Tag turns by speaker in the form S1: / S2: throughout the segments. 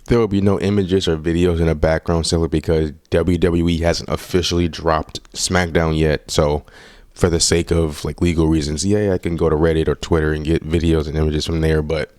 S1: There will be no images or videos in the background simply because WWE hasn't officially dropped SmackDown yet. So for the sake of like legal reasons, yeah, I can go to Reddit or Twitter and get videos and images from there, but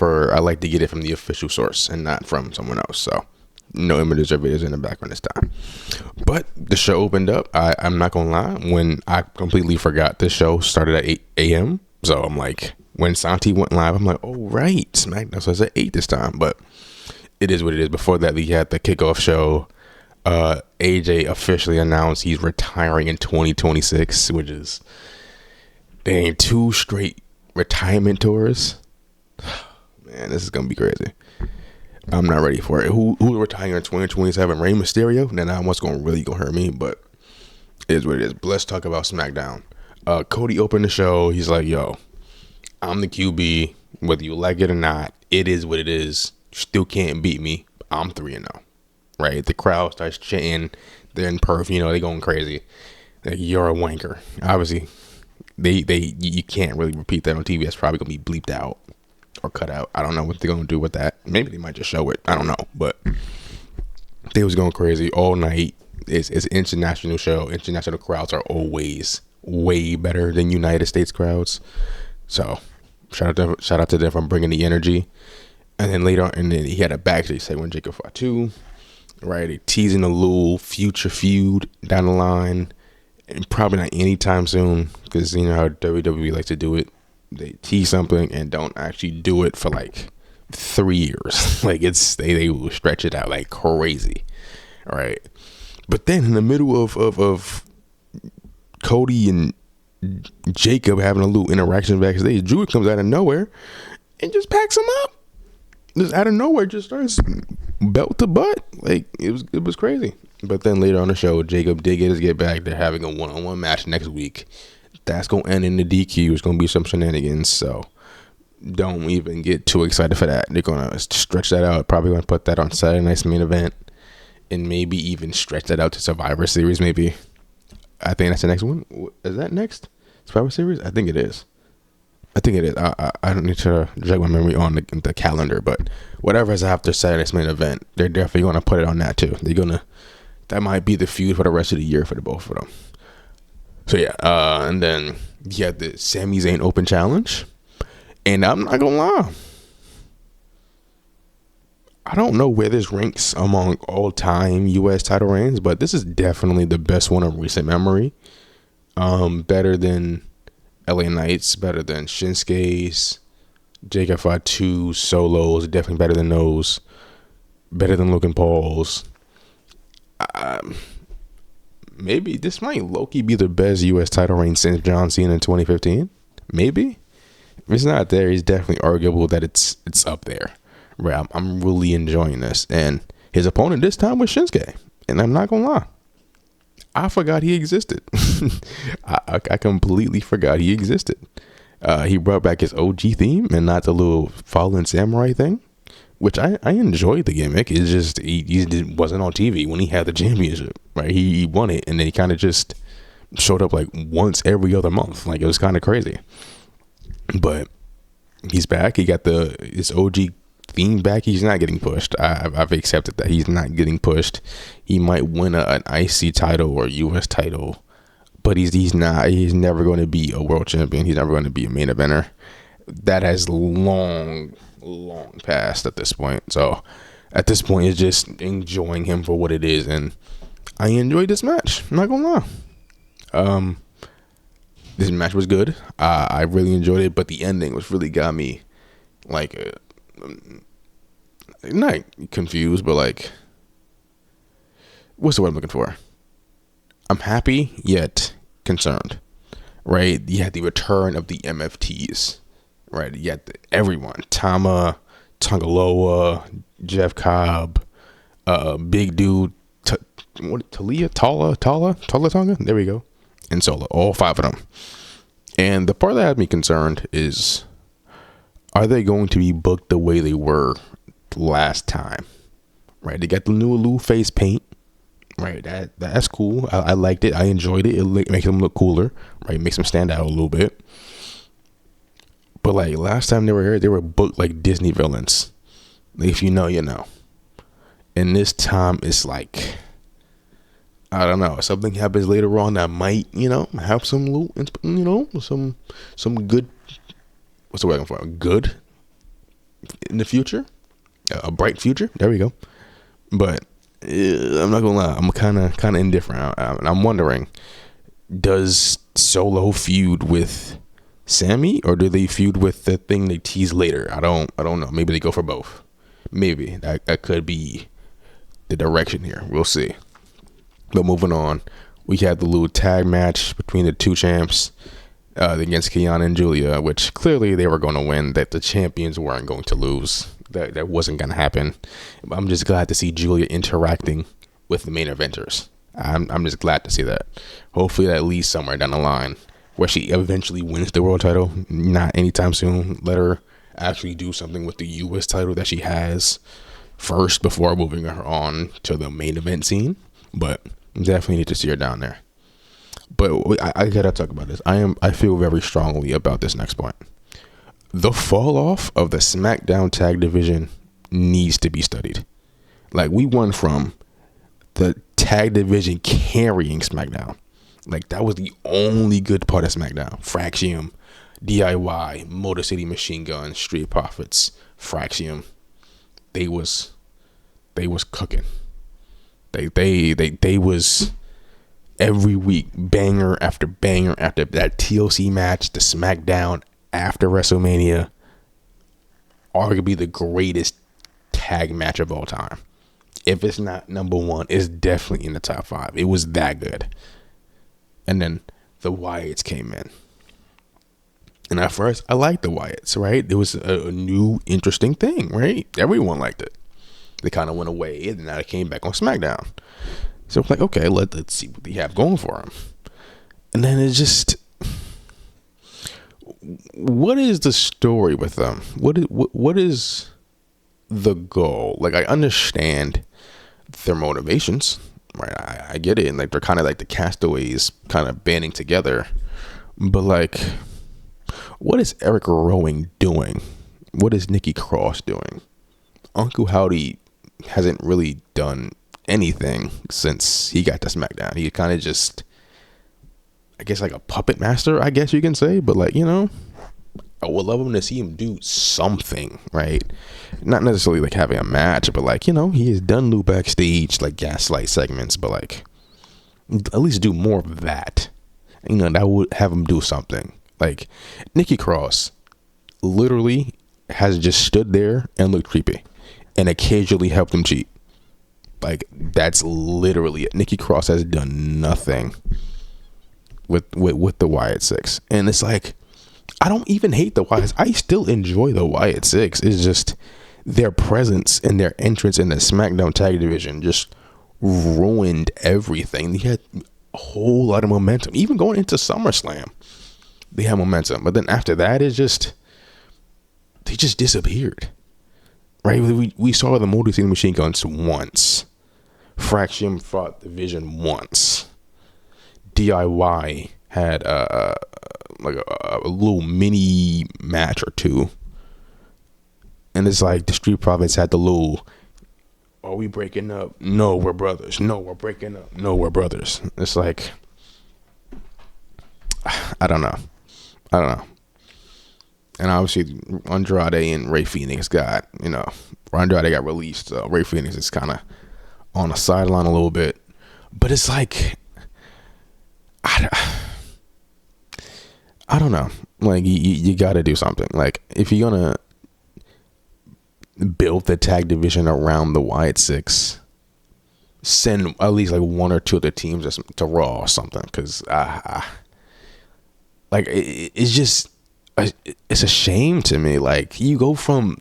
S1: I like to get it from the official source and not from someone else. So no images or videos in the background this time. But the show opened up. I'm not gonna lie, when I completely forgot the show started at 8 a.m. So I'm like, when Santi went live, I'm like, oh right, SmackDown. So it's at 8 this time, but it is what it is. Before that, we had the kickoff show. AJ officially announced he's retiring in 2026, which is, dang, 2 straight retirement tours. Man, this is gonna be crazy. I'm not ready for it. Who retiring in 2027? Rey Mysterio? Then that's what's gonna hurt me, but it is what it is. But let's talk about SmackDown. Cody opened the show. He's like, yo, I'm the QB, whether you like it or not. It is what it is. Still can't beat me. I'm 3-0. Right? The crowd starts chanting. They're in perf. They going crazy. Like, you're a wanker. Obviously, you can't really repeat that on TV. That's probably gonna be bleeped out or cut out. I don't know what they're gonna do with that. Maybe they might just show it. I don't know. But they was going crazy all night. It's an international show. International crowds are always way better than United States crowds. So shout out to them for bringing the energy. And then later on, and then he had a backstage segment, Jacob Fatu, right? Teasing a little future feud down the line, and probably not anytime soon, because you know how WWE likes to do it. They tease something and don't actually do it for like 3 years. Like they will stretch it out like crazy, all right? But then in the middle of Cody and Jacob having a little interaction backstage, Drew comes out of nowhere and just packs him up. Just out of nowhere, just starts belt to butt. Like it was crazy. But then later on the show, Jacob did get his get back. They're having a one-on-one match next week. That's gonna end in the DQ. It's gonna be some shenanigans. So don't even get too excited for that. They're gonna stretch that out. Probably gonna put that on Saturday night's main event, and maybe even stretch that out to Survivor Series. Maybe. I think that's the next one. Is that next Survivor Series? I think it is. I don't need to check my memory on the calendar, but whatever is after Saturday's main event, they're definitely going to put it on that too. That might be the feud for the rest of the year for the both of them. So yeah, and then you had the Sami Zayn Open Challenge, and I'm not gonna lie, I don't know where this ranks among all-time U.S. title reigns, but this is definitely the best one of recent memory. Better than LA Knight's, better than Shinsuke's, Jacob Fatu's, Solo's, definitely better than those. Better than Logan Paul's. Maybe this might low-key be the best U.S. title reign since John Cena in 2015. Maybe. If it's not there, it's definitely arguable that it's up there. Right, I'm really enjoying this. And his opponent this time was Shinsuke. And I'm not going to lie, I forgot he existed. I completely forgot he existed. He brought back his OG theme and not the little Fallen Samurai thing, which I enjoyed the gimmick. It's just he wasn't on TV when he had the championship. Right, he won it, and then he kind of just showed up like once every other month. Like, it was kind of crazy. But he's back. He got his OG theme back. He's not getting pushed. I've accepted that he's not getting pushed. He might win an IC title or US title, but he's never going to be a world champion. He's never going to be a main eventer. That has long passed at this point. So at this point, it's just enjoying him for what it is, and I enjoyed this match. I'm not gonna lie. This match was good. I really enjoyed it, but the ending was really got me like not confused, but like, what's the word I'm looking for? I'm happy yet concerned. Right? You had the return of the MFTs. Right? You had everyone: Tama, Tongaloa, Jeff Cobb, Big Dude, Tala Tonga. There we go. And Solo, all 5 of them. And the part that had me concerned is, are they going to be booked the way they were last time? Right? They got the new Lou face paint. Right? That's cool. I liked it. I enjoyed it. It makes them look cooler. Right? Makes them stand out a little bit. But like last time they were here, they were booked like Disney villains. If you know, you know. And this time it's like, I don't know, something happens later on that might, have some loot, some good, what's the word I'm looking for? Good in the future, a bright future. There we go. But I'm not gonna lie, I'm kind of indifferent. I'm wondering, does Solo feud with Sammy, or do they feud with the thing they tease later? I don't know. Maybe they go for both. Maybe that could be the direction here. We'll see. But moving on, we had the little tag match between the two champs against Kiana and Julia, which clearly they were going to win, that the champions weren't going to lose. That wasn't going to happen. I'm just glad to see Julia interacting with the main eventers. I'm just glad to see that. Hopefully that leads somewhere down the line where she eventually wins the world title. Not anytime soon. Let her actually do something with the US title that she has first before moving her on to the main event scene. But definitely need to see her down there. But I gotta talk about this. I feel very strongly about this next point. The fall off of the SmackDown tag division needs to be studied. Like, we went from the tag division carrying SmackDown. Like, that was the only good part of SmackDown. Fraxium, DIY, Motor City Machine Gun, Street Profits, Fraxium. They was cooking. They was every week, banger after banger after that TLC match, the SmackDown after WrestleMania, arguably the greatest tag match of all time. If it's not number one, it's definitely in the top 5. It was that good. And then the Wyatts came in. And at first, I liked the Wyatts, right? It was a new, interesting thing, right? Everyone liked it. They kind of went away, and now they came back on SmackDown. So it's like, okay, let's see what they have going for them. And then it's just, what is the story with them? What is the goal? Like, I understand their motivations, right? I get it. And like, they're kind of like the castaways kind of banding together. But like, what is Eric Rowan doing? What is Nikki Cross doing? Uncle Howdy hasn't really done anything since he got to SmackDown. He kind of just, I guess, like a puppet master, I guess you can say. But like, I would love him to see him do something, right? Not necessarily like having a match, but like, he has done new backstage, like gaslight segments, but like, at least do more of that. That would have him do something. Like, Nikki Cross literally has just stood there and looked creepy and occasionally helped him cheat. Like, that's literally it. Nikki Cross has done nothing with the Wyatt Six. And it's like, I don't even hate the Wyatts. I still enjoy the Wyatt Six. It's just their presence and their entrance in the SmackDown tag division just ruined everything. They had a whole lot of momentum. Even going into SummerSlam, they had momentum. But then after that, they just disappeared. Right? We saw the Motor City Machine Guns once. Fraxium fought the Vision once. DIY had like a little mini match or two. And it's like the Street Profits had the little, are we breaking up? No, we're brothers. No, we're breaking up. No, we're brothers. It's like, I don't know. And obviously Andrade and Ray Phoenix got, Andrade got released. So Ray Phoenix is kind of on the sideline a little bit. But it's like, I don't know. Like, you got to do something. Like, if you're going to build the tag division around the Wyatt Six, send at least like one or two of the teams to Raw or something. Because, like, it's just, it's a shame to me. Like, you go from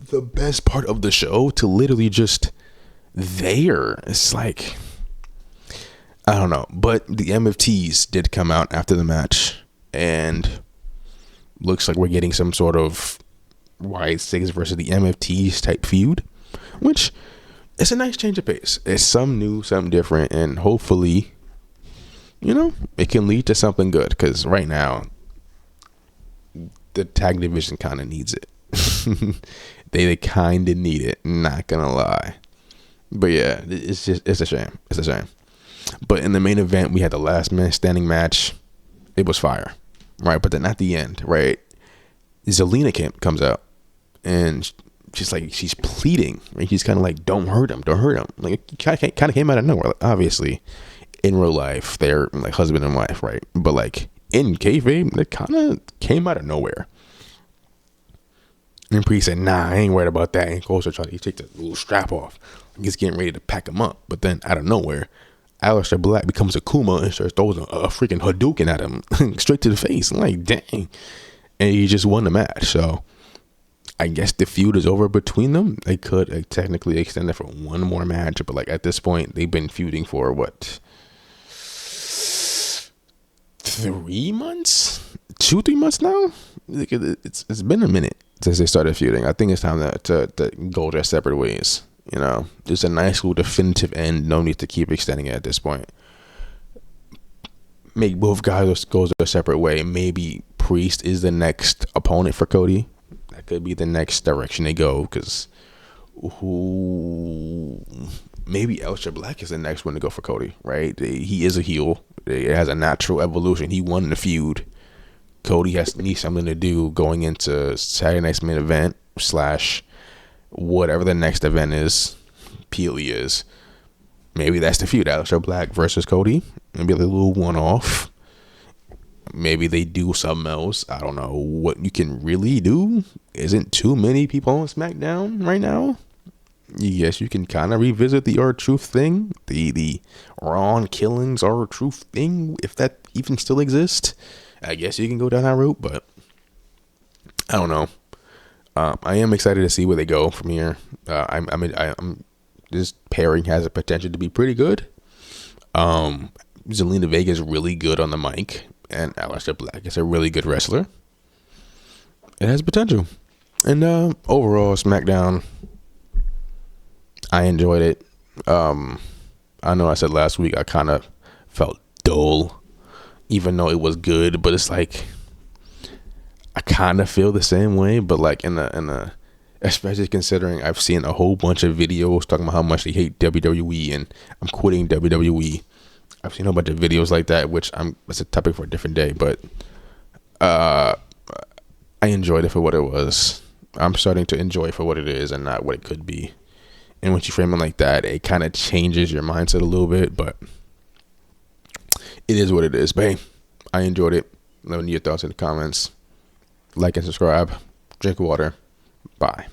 S1: the best part of the show to literally just there. It's like, I don't know. But the MFTs did come out after the match, and looks like we're getting some sort of Wyatt Six versus the MFTs type feud, which is a nice change of pace. It's something new, something different, and hopefully, it can lead to something good. Because right now, the tag division kind of needs it. They kind of need it. Not gonna lie. But yeah, it's a shame. It's a shame. But in the main event, we had the last man standing match. It was fire, right? But then at the end, right, Zelina comes out and she's pleading, right? She's kind of like, don't hurt him. Like, it kind of came out of nowhere. Like, obviously, in real life, they're like husband and wife, right? But like in kayfabe, it kind of came out of nowhere. And Priest said, nah, I ain't worried about that. And Coulter tried to take the little strap off. He's getting ready to pack him up. But then out of nowhere, Aleister Black becomes a Kuma and starts throwing a freaking Hadouken at him straight to the face. I'm like, dang. And he just won the match. So I guess the feud is over between them. They could technically extend it for one more match. But like at this point, they've been feuding for what? 3 months? 2-3 months now? It's been a minute since they started feuding. I think it's time to go their separate ways. You know, just a nice little definitive end. No need to keep extending it at this point. Make both guys go their separate way. Maybe Priest is the next opponent for Cody. That could be the next direction they go. Because maybe Aleister Black is the next one to go for Cody. Right? He is a heel. It has a natural evolution. He won the feud. Cody needs something to do going into Saturday night's main event / whatever the next event is, Peely is. Maybe that's the feud. Aleister Black versus Cody. Maybe a little one-off. Maybe they do something else. I don't know what you can really do. Isn't too many people on SmackDown right now. Yes, you can kind of revisit the R-Truth thing. The Ron killings R-Truth thing, if that even still exists. I guess you can go down that route, but I don't know. I am excited to see where they go from here. This pairing has a potential to be pretty good. Zelina Vega is really good on the mic, and Aleister Black is a really good wrestler. It has potential. And overall, SmackDown, I enjoyed it. I know I said last week I kind of felt dull, even though it was good, but it's like I kind of feel the same way, but like in a especially considering I've seen a whole bunch of videos talking about how much they hate WWE and I'm quitting WWE. I've seen a whole bunch of videos like that, which it's a topic for a different day, but I enjoyed it for what it was. I'm starting to enjoy it for what it is and not what it could be. And once you frame it like that, it kind of changes your mindset a little bit, but it is what it is. But hey, I enjoyed it. Let me know your thoughts in the comments. Like and subscribe. Drink water. Bye.